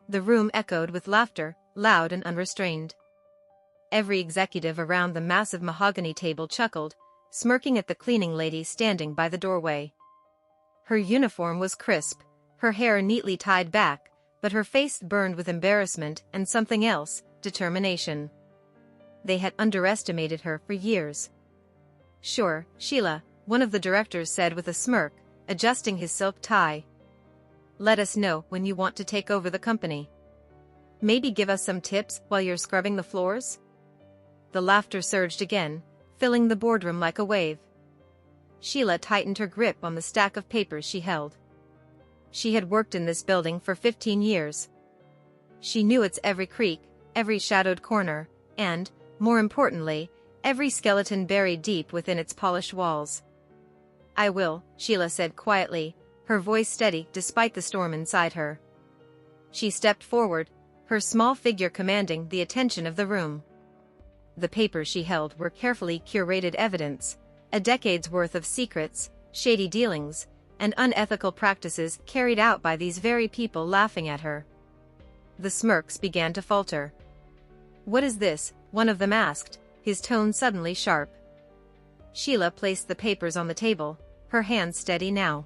The room echoed with laughter, loud and unrestrained. Every executive around the massive mahogany table chuckled, smirking at the cleaning lady standing by the doorway. Her uniform was crisp, her hair neatly tied back, but her face burned with embarrassment and something else, determination. They had underestimated her for years. "Sure, Sheila," one of the directors said with a smirk, adjusting his silk tie. "Let us know when you want to take over the company. Maybe give us some tips while you're scrubbing the floors?" The laughter surged again, filling the boardroom like a wave. Sheila tightened her grip on the stack of papers she held. She had worked in this building for 15 years. She knew its every creak, every shadowed corner, and, more importantly, every skeleton buried deep within its polished walls. "I will," Sheila said quietly, her voice steady despite the storm inside her. She stepped forward, her small figure commanding the attention of the room. The papers she held were carefully curated evidence, a decade's worth of secrets, shady dealings, and unethical practices carried out by these very people laughing at her. The smirks began to falter. "What is this?" one of them asked, his tone suddenly sharp. Sheila placed the papers on the table, her hands steady now.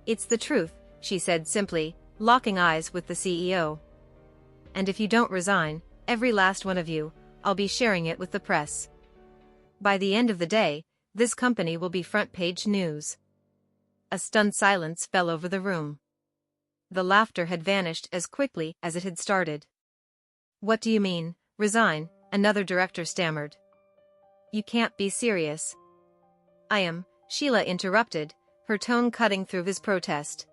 "It's the truth," she said simply, locking eyes with the CEO. "And if you don't resign, every last one of you, I'll be sharing it with the press. By the end of the day, this company will be front-page news." A stunned silence fell over the room. The laughter had vanished as quickly as it had started. "What do you mean, resign?" another director stammered. "You can't be serious." "I am," Sheila interrupted, her tone cutting through his protest.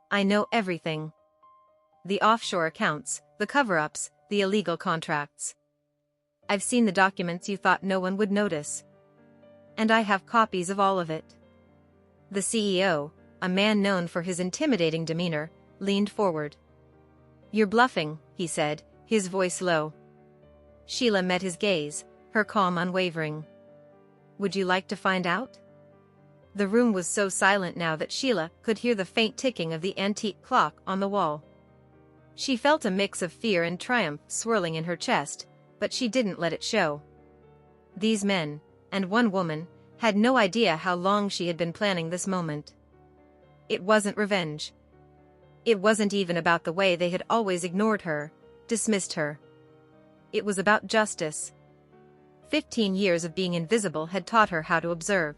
"I know everything. The offshore accounts, the cover-ups, the illegal contracts. I've seen the documents you thought no one would notice. And I have copies of all of it." The CEO, a man known for his intimidating demeanor, leaned forward. "You're bluffing," he said, his voice low. Sheila met his gaze, her calm unwavering. "Would you like to find out?" The room was so silent now that Sheila could hear the faint ticking of the antique clock on the wall. She felt a mix of fear and triumph swirling in her chest, but she didn't let it show. These men, and one woman, had no idea how long she had been planning this moment. It wasn't revenge. It wasn't even about the way they had always ignored her, dismissed her. It was about justice. 15 years of being invisible had taught her how to observe,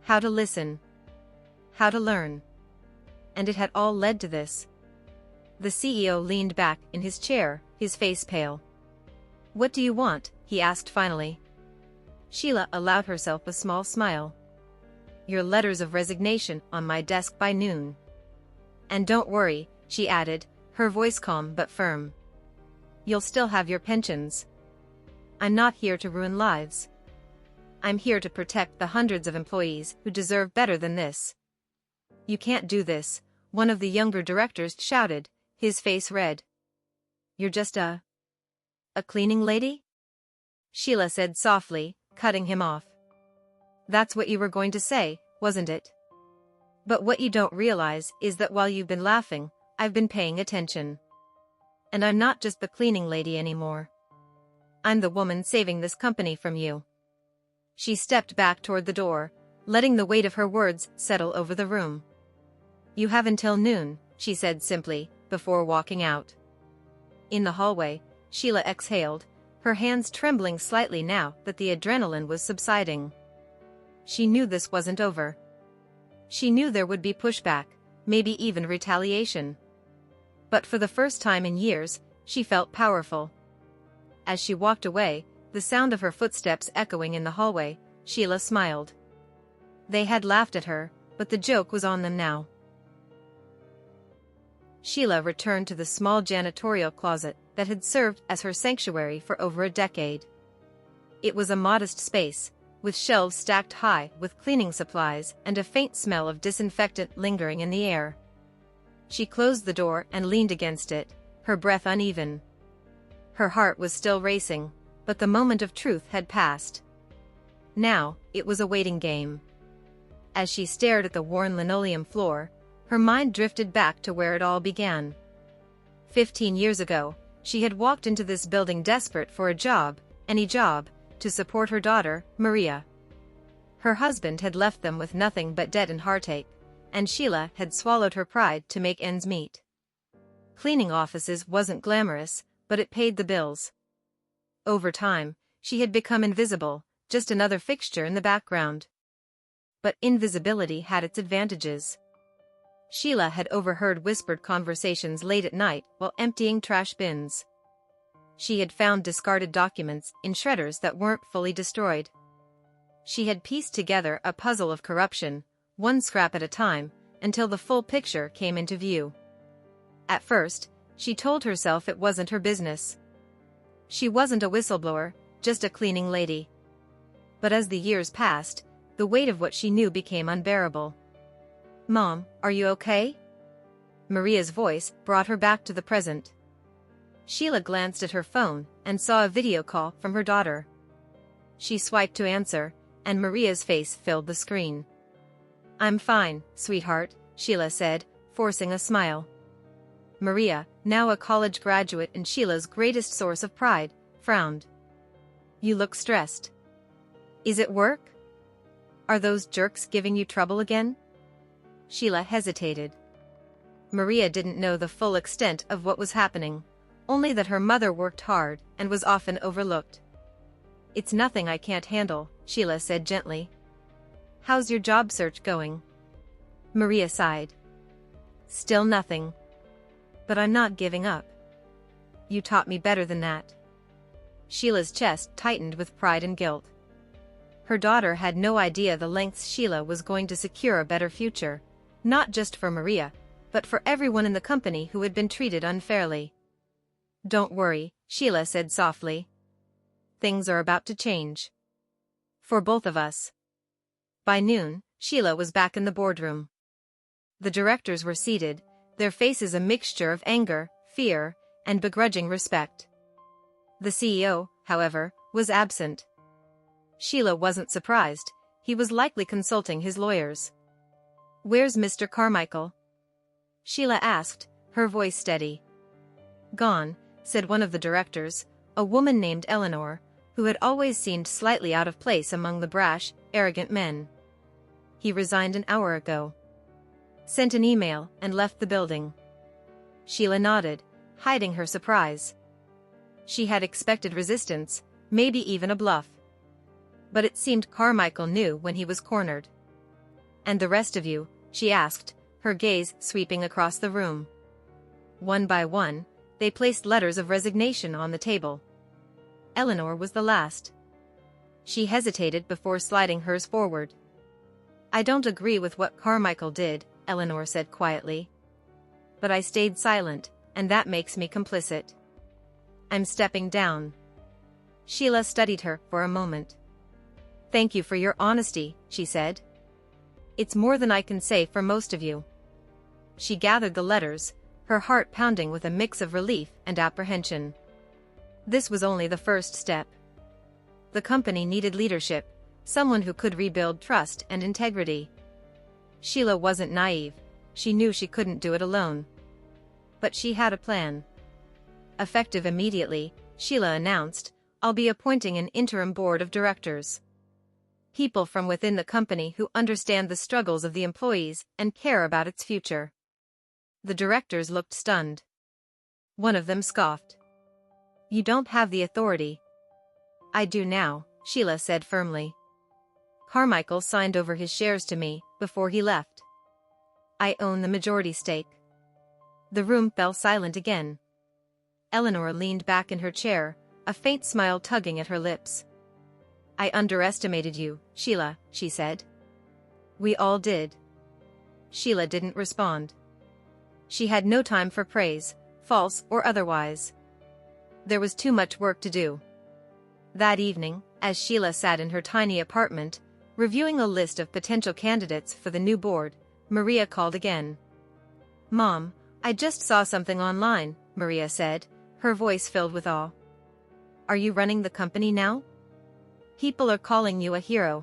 how to listen, how to learn. And it had all led to this. The CEO leaned back in his chair, his face pale. "What do you want?" he asked finally. Sheila allowed herself a small smile. "Your letters of resignation on my desk by noon. And don't worry," she added, her voice calm but firm. "You'll still have your pensions. I'm not here to ruin lives. I'm here to protect the hundreds of employees who deserve better than this." "You can't do this," one of the younger directors shouted, his face red. "You're just a cleaning lady?" Sheila said softly, cutting him off. "That's what you were going to say, wasn't it? But what you don't realize is that while you've been laughing, I've been paying attention. And I'm not just the cleaning lady anymore. I'm the woman saving this company from you." She stepped back toward the door, letting the weight of her words settle over the room. "You have until noon," she said simply, before walking out. In the hallway, Sheila exhaled, her hands trembling slightly now that the adrenaline was subsiding. She knew this wasn't over. She knew there would be pushback, maybe even retaliation. But for the first time in years, she felt powerful. As she walked away, the sound of her footsteps echoing in the hallway, Sheila smiled. They had laughed at her, but the joke was on them now. Sheila returned to the small janitorial closet that had served as her sanctuary for over a decade. It was a modest space, with shelves stacked high with cleaning supplies and a faint smell of disinfectant lingering in the air. She closed the door and leaned against it, her breath uneven. Her heart was still racing, but the moment of truth had passed. Now, it was a waiting game. As she stared at the worn linoleum floor, her mind drifted back to where it all began. 15 years ago, she had walked into this building desperate for a job, any job, to support her daughter, Maria. Her husband had left them with nothing but debt and heartache, and Sheila had swallowed her pride to make ends meet. Cleaning offices wasn't glamorous, but it paid the bills. Over time, she had become invisible, just another fixture in the background. But invisibility had its advantages. Sheila had overheard whispered conversations late at night while emptying trash bins. She had found discarded documents in shredders that weren't fully destroyed. She had pieced together a puzzle of corruption, one scrap at a time, until the full picture came into view. At first, she told herself it wasn't her business. She wasn't a whistleblower, just a cleaning lady. But as the years passed, the weight of what she knew became unbearable. "Mom, are you okay?" Maria's voice brought her back to the present. Sheila glanced at her phone and saw a video call from her daughter. She swiped to answer, and Maria's face filled the screen. "I'm fine, sweetheart," Sheila said, forcing a smile. Maria, now a college graduate and Sheila's greatest source of pride, frowned. "You look stressed. Is it work? Are those jerks giving you trouble again?" Sheila hesitated. Maria didn't know the full extent of what was happening, only that her mother worked hard and was often overlooked. "It's nothing I can't handle," Sheila said gently. "How's your job search going?" Maria sighed. "Still nothing. But I'm not giving up. You taught me better than that." Sheila's chest tightened with pride and guilt. Her daughter had no idea the lengths Sheila was going to secure a better future, not just for Maria, but for everyone in the company who had been treated unfairly. "Don't worry," Sheila said softly. "Things are about to change. For both of us." By noon, Sheila was back in the boardroom. The directors were seated, their faces a mixture of anger, fear, and begrudging respect. The CEO, however, was absent. Sheila wasn't surprised, he was likely consulting his lawyers. "Where's Mr. Carmichael?" Sheila asked, her voice steady. "Gone," said one of the directors, a woman named Eleanor, who had always seemed slightly out of place among the brash, arrogant men. "He resigned an hour ago. Sent an email and left the building." Sheila nodded, hiding her surprise. She had expected resistance, maybe even a bluff. But it seemed Carmichael knew when he was cornered. "And the rest of you?" she asked, her gaze sweeping across the room. One by one, they placed letters of resignation on the table. Eleanor was the last. She hesitated before sliding hers forward. "I don't agree with what Carmichael did," Eleanor said quietly. "But I stayed silent, and that makes me complicit. I'm stepping down." Sheila studied her for a moment. "Thank you for your honesty," she said. "It's more than I can say for most of you." She gathered the letters, her heart pounding with a mix of relief and apprehension. This was only the first step. The company needed leadership, someone who could rebuild trust and integrity. Sheila wasn't naive, she knew she couldn't do it alone. But she had a plan. Effective immediately, Sheila announced, "I'll be appointing an interim board of directors. People from within the company who understand the struggles of the employees and care about its future." The directors looked stunned. One of them scoffed. "You don't have the authority." "I do now," Sheila said firmly. "Carmichael signed over his shares to me before he left. I own the majority stake." The room fell silent again. Eleanor leaned back in her chair, a faint smile tugging at her lips. "I underestimated you, Sheila," she said. "We all did." Sheila didn't respond. She had no time for praise, false or otherwise. There was too much work to do. That evening, as Sheila sat in her tiny apartment, reviewing a list of potential candidates for the new board, Maria called again. "Mom, I just saw something online," Maria said, her voice filled with awe. "Are you running the company now? People are calling you a hero."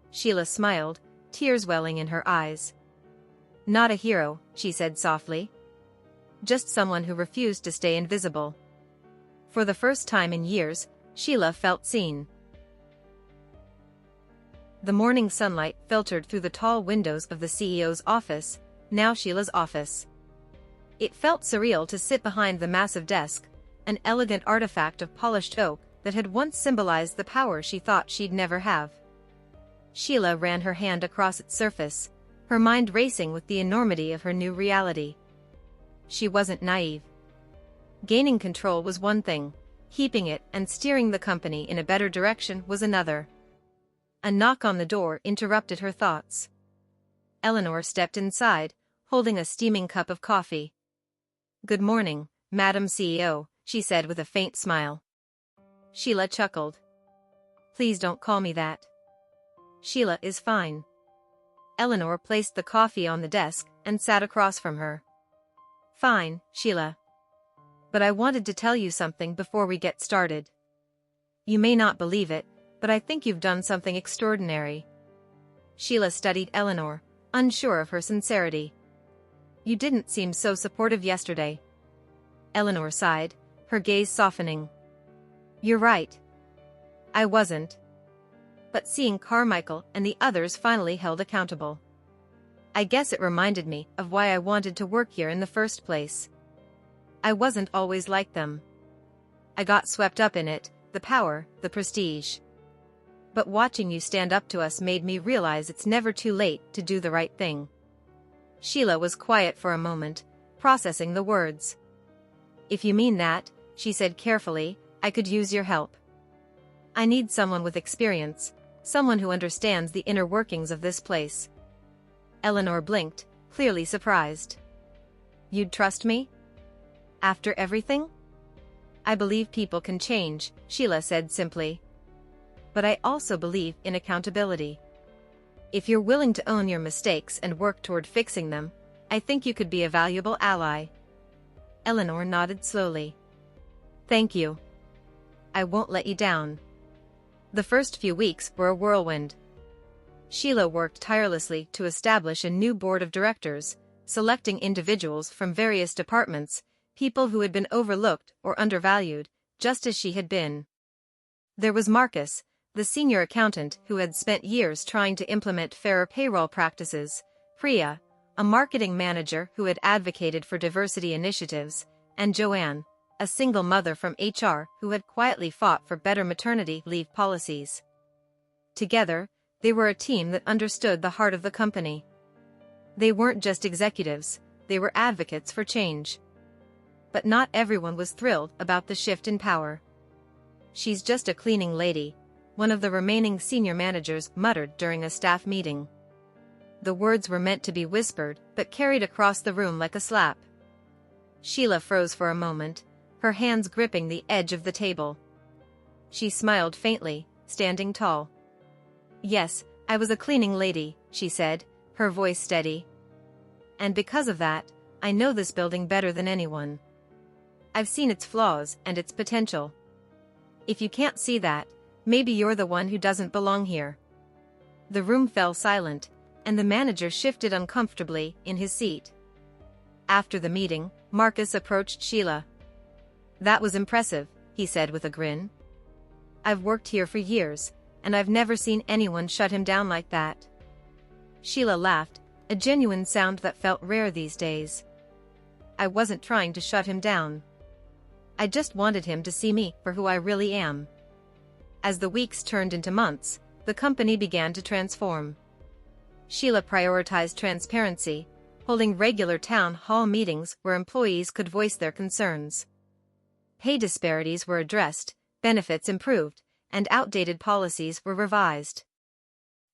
Sheila smiled, tears welling in her eyes. "Not a hero," she said softly. just someone who refused to stay invisible. For the first time in years, Sheila felt seen. The morning sunlight filtered through the tall windows of the CEO's office, now Sheila's office. It felt surreal to sit behind the massive desk, an elegant artifact of polished oak that had once symbolized the power she thought she'd never have. Sheila ran her hand across its surface, her mind racing with the enormity of her new reality. She wasn't naive. Gaining control was one thing, keeping it and steering the company in a better direction was another. A knock on the door interrupted her thoughts. Eleanor stepped inside, holding a steaming cup of coffee. "Good morning, Madam CEO," she said with a faint smile. Sheila chuckled. "Please don't call me that." "Sheila is fine." Eleanor placed the coffee on the desk and sat across from her. "Fine, Sheila. But I wanted to tell you something before we get started. You may not believe it, but I think you've done something extraordinary." Sheila studied Eleanor, unsure of her sincerity. "You didn't seem so supportive yesterday." Eleanor sighed, her gaze softening. "You're right. I wasn't. But seeing Carmichael and the others finally held accountable. I guess it reminded me of why I wanted to work here in the first place. I wasn't always like them. I got swept up in it, the power, the prestige. But watching you stand up to us made me realize it's never too late to do the right thing." Sheila was quiet for a moment, processing the words. "If you mean that," she said carefully, "I could use your help. I need someone with experience, someone who understands the inner workings of this place." Eleanor blinked, clearly surprised. "You'd trust me? After everything?" "I believe people can change," Sheila said simply. "But I also believe in accountability. If you're willing to own your mistakes and work toward fixing them, I think you could be a valuable ally." Eleanor nodded slowly. "Thank you. I won't let you down." The first few weeks were a whirlwind. Sheila worked tirelessly to establish a new board of directors, selecting individuals from various departments, people who had been overlooked or undervalued, just as she had been. There was Marcus, the senior accountant who had spent years trying to implement fairer payroll practices, Priya, a marketing manager who had advocated for diversity initiatives, and Joanne, a single mother from HR who had quietly fought for better maternity leave policies. Together, they were a team that understood the heart of the company. They weren't just executives, they were advocates for change. But not everyone was thrilled about the shift in power. "She's just a cleaning lady," one of the remaining senior managers muttered during a staff meeting. The words were meant to be whispered but carried across the room like a slap. Sheila froze for a moment, her hands gripping the edge of the table. She smiled faintly, standing tall. "Yes, I was a cleaning lady," she said, her voice steady. "And because of that, I know this building better than anyone. I've seen its flaws and its potential. If you can't see that, maybe you're the one who doesn't belong here." The room fell silent, and the manager shifted uncomfortably in his seat. After the meeting, Marcus approached Sheila. "That was impressive," he said with a grin. "I've worked here for years, and I've never seen anyone shut him down like that." Sheila laughed, a genuine sound that felt rare these days. "I wasn't trying to shut him down. I just wanted him to see me for who I really am." As the weeks turned into months, the company began to transform. Sheila prioritized transparency, holding regular town hall meetings where employees could voice their concerns. Pay disparities were addressed, benefits improved, and outdated policies were revised.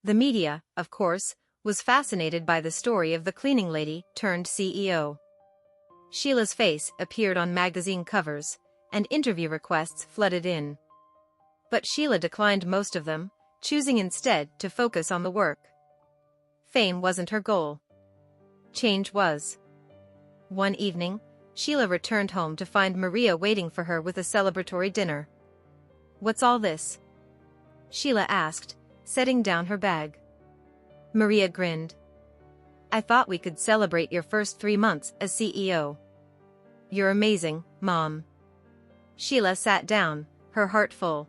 The media, of course, was fascinated by the story of the cleaning lady turned CEO. Sheila's face appeared on magazine covers, and interview requests flooded in. But Sheila declined most of them, choosing instead to focus on the work. Fame wasn't her goal. Change was. One evening, Sheila returned home to find Maria waiting for her with a celebratory dinner. "What's all this?" Sheila asked, setting down her bag. Maria grinned. "I thought we could celebrate your first 3 months as CEO." You're amazing, Mom. Sheila sat down, her heart full.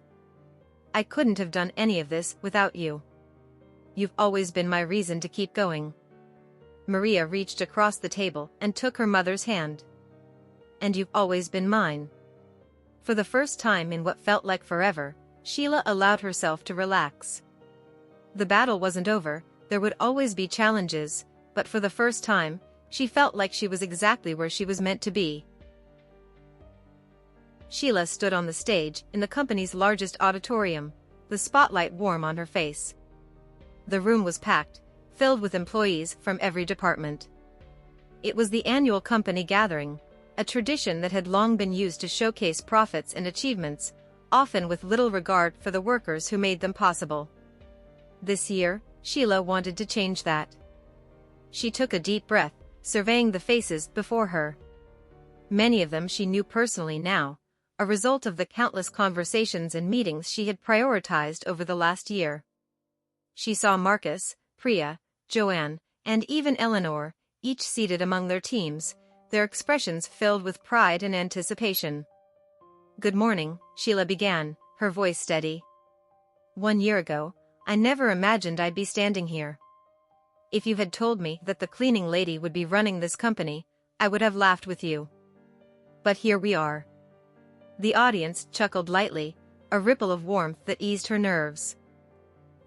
I couldn't have done any of this without you. You've always been my reason to keep going. Maria reached across the table and took her mother's hand. And you've always been mine. For the first time in what felt like forever, Sheila allowed herself to relax. The battle wasn't over, there would always be challenges, but for the first time, she felt like she was exactly where she was meant to be. Sheila stood on the stage in the company's largest auditorium, the spotlight warm on her face. The room was packed, filled with employees from every department. It was the annual company gathering, a tradition that had long been used to showcase profits and achievements, often with little regard for the workers who made them possible. This year, Sheila wanted to change that. She took a deep breath, surveying the faces before her. Many of them she knew personally now, a result of the countless conversations and meetings she had prioritized over the last year. She saw Marcus, Priya, Joanne, and even Eleanor, each seated among their teams, their expressions filled with pride and anticipation. Good morning, Sheila began, her voice steady. 1 year ago, I never imagined I'd be standing here. If you had told me that the cleaning lady would be running this company, I would have laughed with you. But here we are. The audience chuckled lightly, a ripple of warmth that eased her nerves.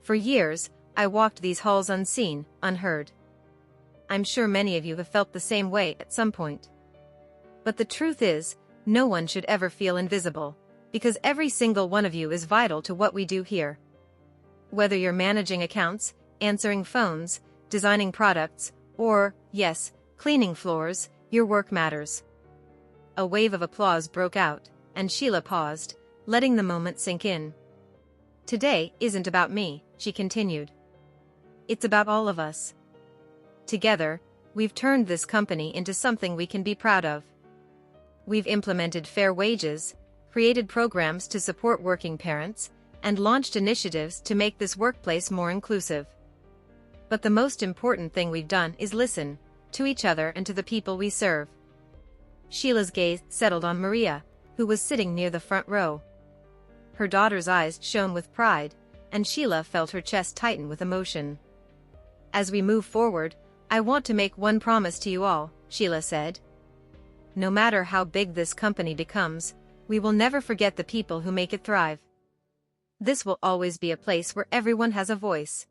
For years, I walked these halls unseen, unheard. I'm sure many of you have felt the same way at some point. But the truth is, no one should ever feel invisible, because every single one of you is vital to what we do here. Whether you're managing accounts, answering phones, designing products, or, yes, cleaning floors, your work matters. A wave of applause broke out, and Sheila paused, letting the moment sink in. Today isn't about me, she continued. It's about all of us. Together, we've turned this company into something we can be proud of. We've implemented fair wages, created programs to support working parents, and launched initiatives to make this workplace more inclusive. But the most important thing we've done is listen, to each other and to the people we serve. Sheila's gaze settled on Maria, who was sitting near the front row. Her daughter's eyes shone with pride, and Sheila felt her chest tighten with emotion. As we move forward, I want to make one promise to you all, Sheila said. No matter how big this company becomes, we will never forget the people who make it thrive. This will always be a place where everyone has a voice.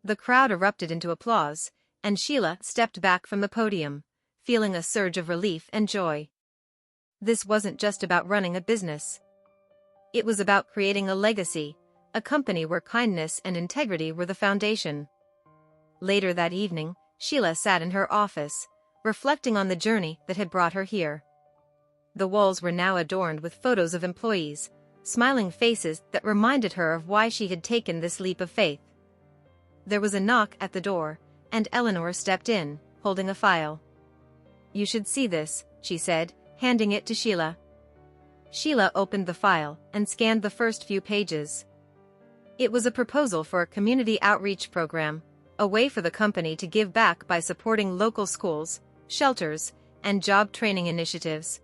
The crowd erupted into applause, and Sheila stepped back from the podium, feeling a surge of relief and joy. This wasn't just about running a business. It was about creating a legacy, a company where kindness and integrity were the foundation. Later that evening, Sheila sat in her office, reflecting on the journey that had brought her here. The walls were now adorned with photos of employees, smiling faces that reminded her of why she had taken this leap of faith. There was a knock at the door, and Eleanor stepped in, holding a file. You should see this, she said, handing it to Sheila. Sheila opened the file and scanned the first few pages. It was a proposal for a community outreach program, a way for the company to give back by supporting local schools, shelters, and job training initiatives.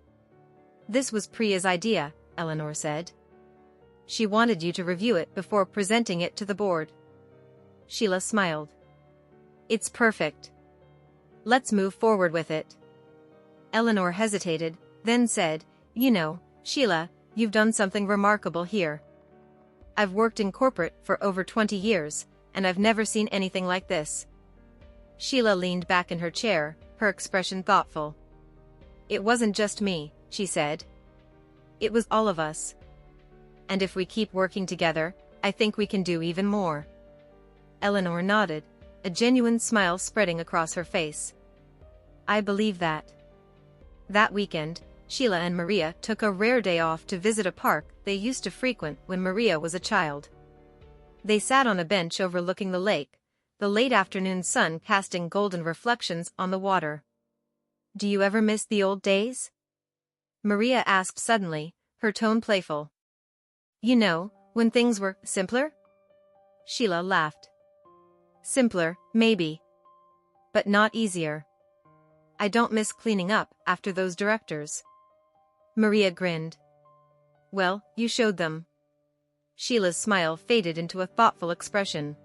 This was Priya's idea, Eleanor said. She wanted you to review it before presenting it to the board. Sheila smiled. It's perfect. Let's move forward with it. Eleanor hesitated, then said, You know, Sheila, you've done something remarkable here. I've worked in corporate for over 20 years, and I've never seen anything like this. Sheila leaned back in her chair, her expression thoughtful. It wasn't just me, she said. It was all of us. And if we keep working together, I think we can do even more. Eleanor nodded, a genuine smile spreading across her face. I believe that. That weekend, Sheila and Maria took a rare day off to visit a park they used to frequent when Maria was a child. They sat on a bench overlooking the lake, the late afternoon sun casting golden reflections on the water. Do you ever miss the old days? Maria asked suddenly, her tone playful. You know, when things were simpler? Sheila laughed. Simpler, maybe. But not easier. I don't miss cleaning up after those directors." Maria grinned. "Well, you showed them." Sheila's smile faded into a thoughtful expression.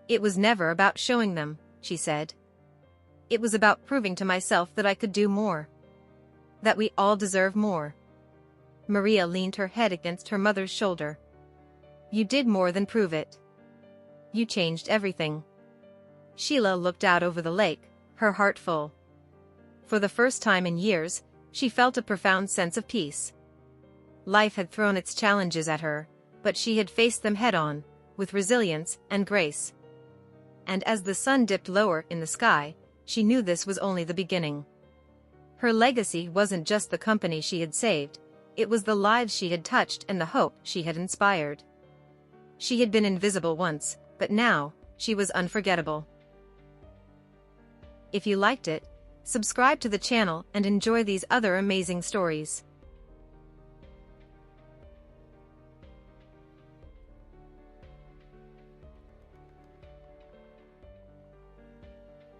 "It was never about showing them," she said. "It was about proving to myself that I could do more. That we all deserve more." Maria leaned her head against her mother's shoulder. "You did more than prove it. You changed everything." Sheila looked out over the lake, her heart full. For the first time in years, she felt a profound sense of peace. Life had thrown its challenges at her, but she had faced them head-on, with resilience and grace. And as the sun dipped lower in the sky, she knew this was only the beginning. Her legacy wasn't just the company she had saved, it was the lives she had touched and the hope she had inspired. She had been invisible once, but now, she was unforgettable. If you liked it, subscribe to the channel and enjoy these other amazing stories.